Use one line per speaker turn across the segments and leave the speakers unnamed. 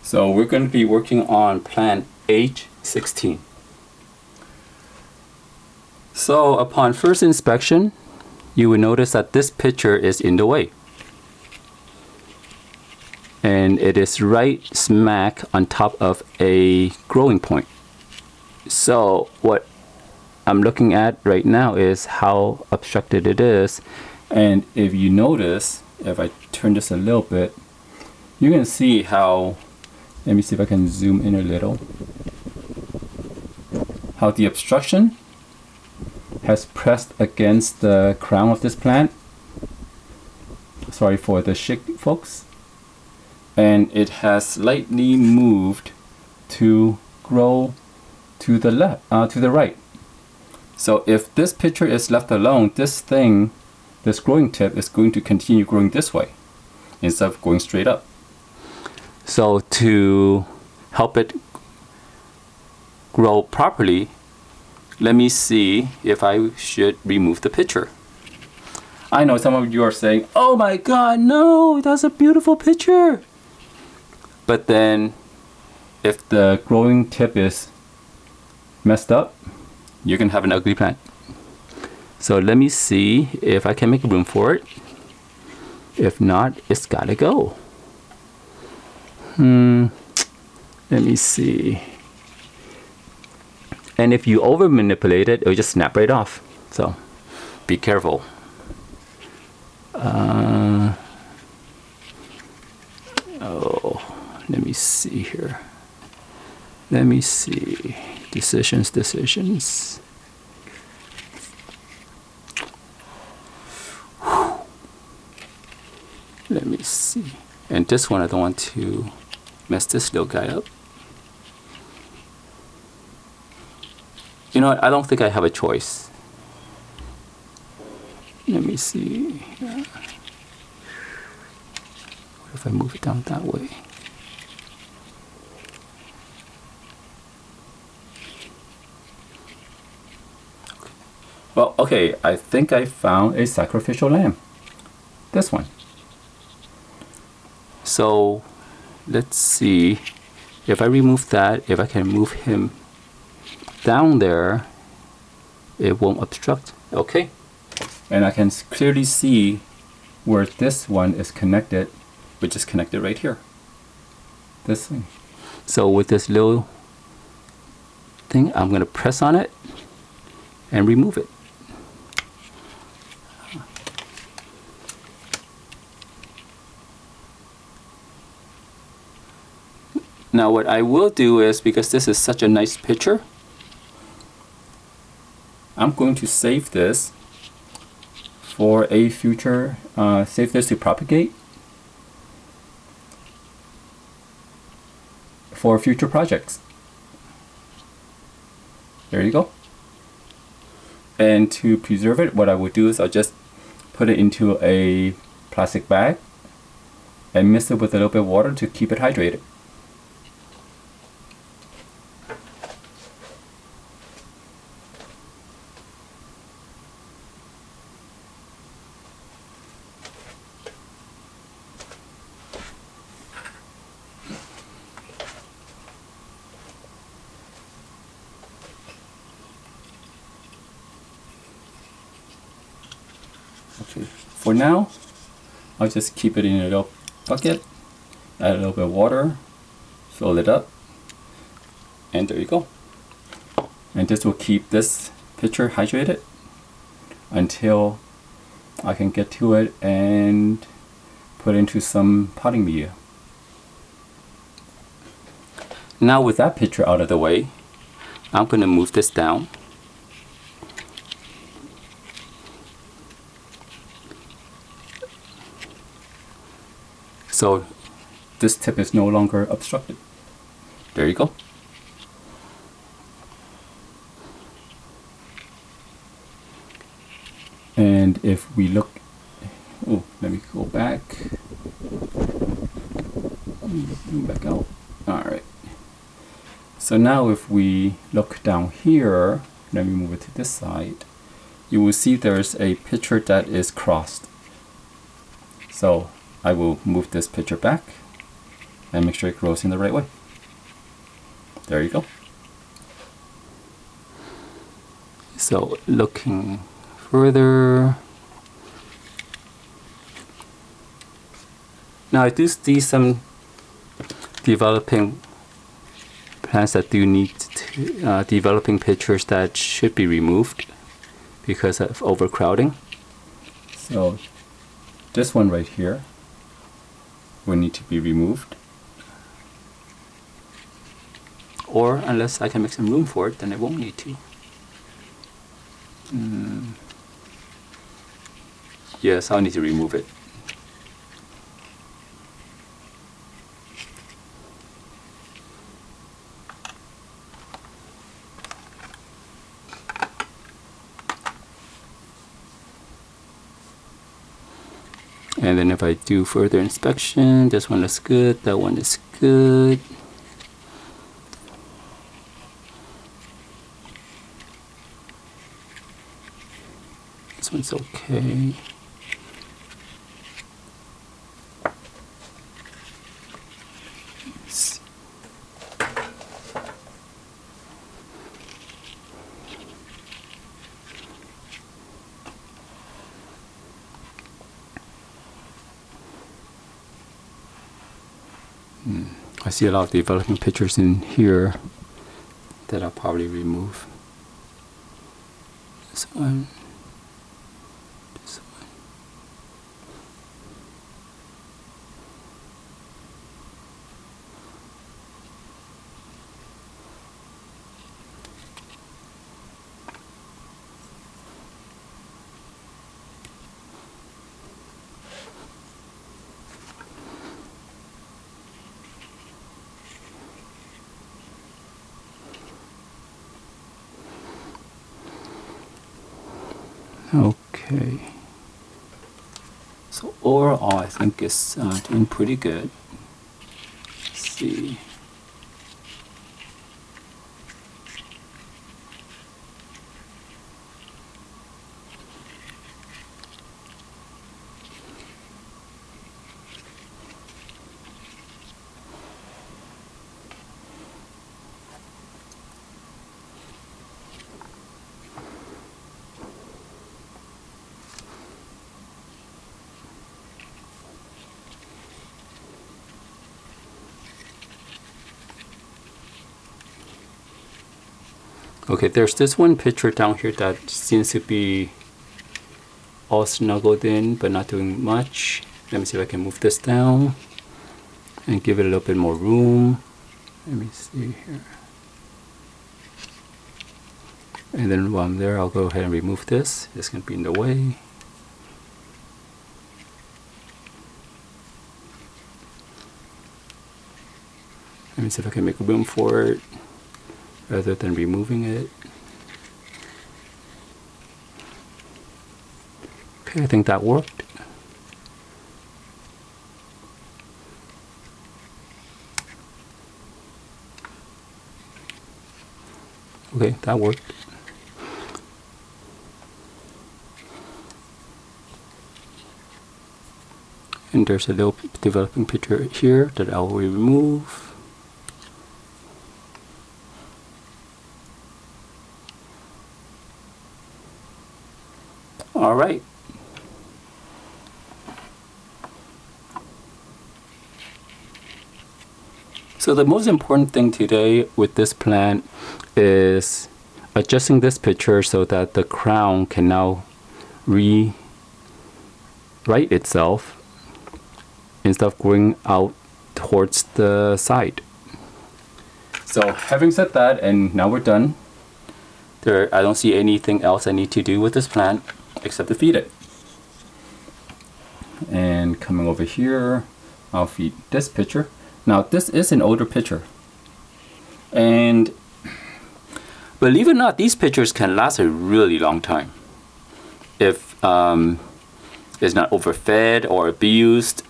So we're going to be working on Plant-H16. So upon first inspection, you will notice that this picture is in the way. And it is right smack on top of a growing point. So what I'm looking at right now is how obstructed it is. And if you notice, if I turn this a little bit, you can see how, let me see if I can zoom in a little, how the obstruction has pressed against the crown of this plant. Sorry for the shake, folks. And it has slightly moved to grow to the left, to the right. So if this picture is left alone, this growing tip is going to continue growing this way instead of going straight up. So to help it grow properly, let me see if I should remove the picture. I know some of you are saying, oh my God, no, that's a beautiful picture. But then if the growing tip is messed up, you can have an ugly plant. So let me see if I can make room for it. If not, it's gotta go. Let me see. And if you over manipulate it, it'll just snap right off. So be careful. Let me see here. Let me see. Decisions. Let me see. And this one, I don't want to mess this little guy up. You know what? I don't think I have a choice. Let me see. What if I move it down that way? Well, okay, I think I found a sacrificial lamb. This one. So let's see if I remove that, if I can move him down there, it won't obstruct. Okay. And I can clearly see where this one is connected, which is connected right here. This thing. So with this little thing, I'm going to press on it and remove it. Now what I will do is, because this is such a nice picture, I'm going to save this for a future, save this to propagate for future projects. There you go. And to preserve it, what I would do is I'll just put it into a plastic bag and mix it with a little bit of water to keep it hydrated. Okay, for now, I'll just keep it in a little bucket, add a little bit of water, fill it up, and there you go. And this will keep this picture hydrated until I can get to it and put into some potting media. Now with that picture out of the way, I'm going to move this down. So this tip is no longer obstructed. There you go. And if we look, oh, let me go back. Back out. All right. So now if we look down here, let me move it to this side, you will see there's a picture that is crossed. So I will move this picture back and make sure it grows in the right way. There you go. So looking further, now I do see some developing plants that do need to, developing pictures that should be removed because of overcrowding. So this one right here will need to be removed. Or unless I can make some room for it, then I won't need to. Yes, I'll need to remove it. And then if I do further inspection, this one looks good, that one is good. This one's okay. I see a lot of developing pictures in here that I'll probably remove. This one. This one. Okay, so overall I think it's doing pretty good. Let's see. Okay, there's this one picture down here that seems to be all snuggled in but not doing much. Let me see if I can move this down and give it a little bit more room. Let me see here. And then while I'm there, I'll go ahead and remove this. It's going to be in the way. Let me see if I can make room for it rather than removing it. Okay, I think that worked. Okay, that worked. And there's a little developing picture here that I will remove. All right. So the most important thing today with this plant is adjusting this picture so that the crown can now rewrite itself instead of growing out towards the side. So having said that, and now we're done, I don't see anything else I need to do with this plant except to feed it. And coming over here, I'll feed this pitcher. Now this is an older pitcher, and believe it or not, these pitchers can last a really long time if it's not overfed or abused.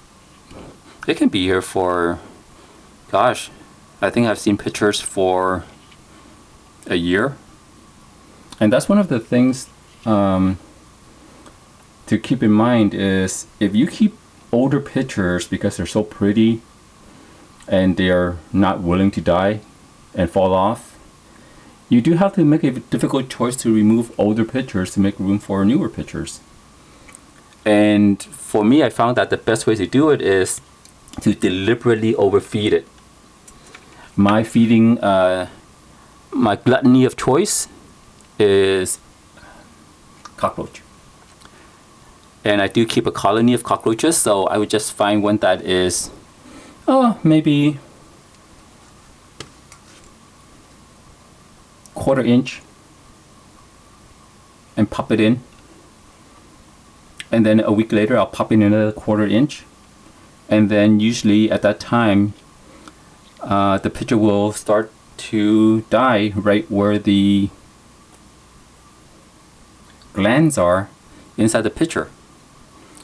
It can be here for, gosh, I think I've seen pitchers for a year. And that's one of the things to keep in mind is if you keep older pitchers because they're so pretty, and they are not willing to die and fall off, you do have to make a difficult choice to remove older pitchers to make room for newer pitchers. And for me, I found that the best way to do it is to deliberately overfeed it. My feeding, my gluttony of choice is cockroach. And I do keep a colony of cockroaches, so I would just find one that is, maybe 1/4 inch and pop it in. And then a week later, I'll pop in another 1/4 inch. And then usually at that time, the pitcher will start to die right where the glands are inside the pitcher.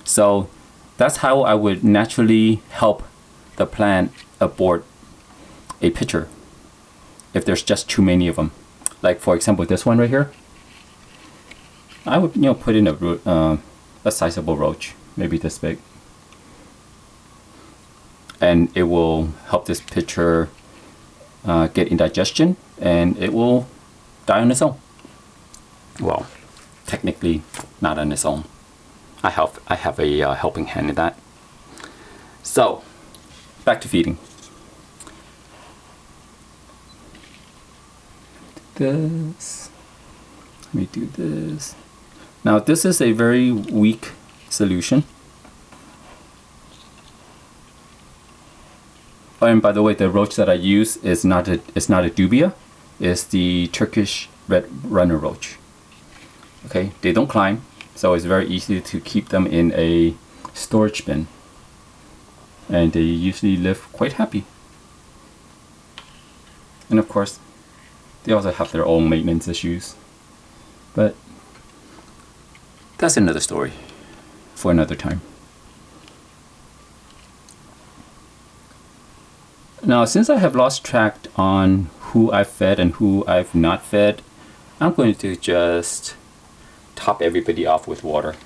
So that's how I would naturally help the plant abort a pitcher if there's just too many of them. Like for example, this one right here, I would put in a sizable roach, maybe this big, and it will help this pitcher get indigestion, and it will die on its own. Well, technically not on its own. I have a helping hand in that. So back to feeding. This. Let me do this. Now this is a very weak solution. Oh, and by the way, the roach that I use is not a dubia. It's the Turkish red runner roach. Okay, they don't climb, so it's very easy to keep them in a storage bin. And they usually live quite happy. And of course, they also have their own maintenance issues. But that's another story for another time. Now, since I have lost track on who I've fed and who I've not fed, I'm going to just top everybody off with water.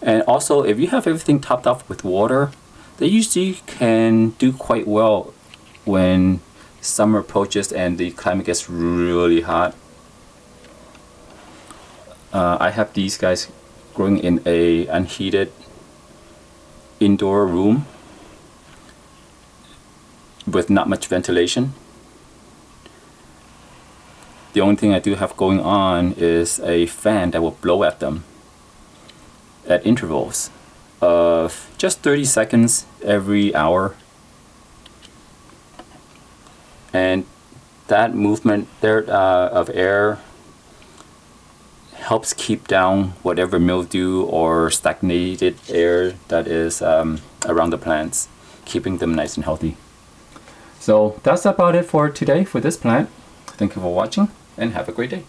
And also, if you have everything topped off with water, they usually can do quite well when summer approaches and the climate gets really hot. I have these guys growing in a unheated indoor room with not much ventilation. The only thing I do have going on is a fan that will blow at them at intervals of just 30 seconds every hour. And that movement there of air helps keep down whatever mildew or stagnated air that is around the plants, keeping them nice and healthy. So that's about it for today for this plant. Thank you for watching and have a great day.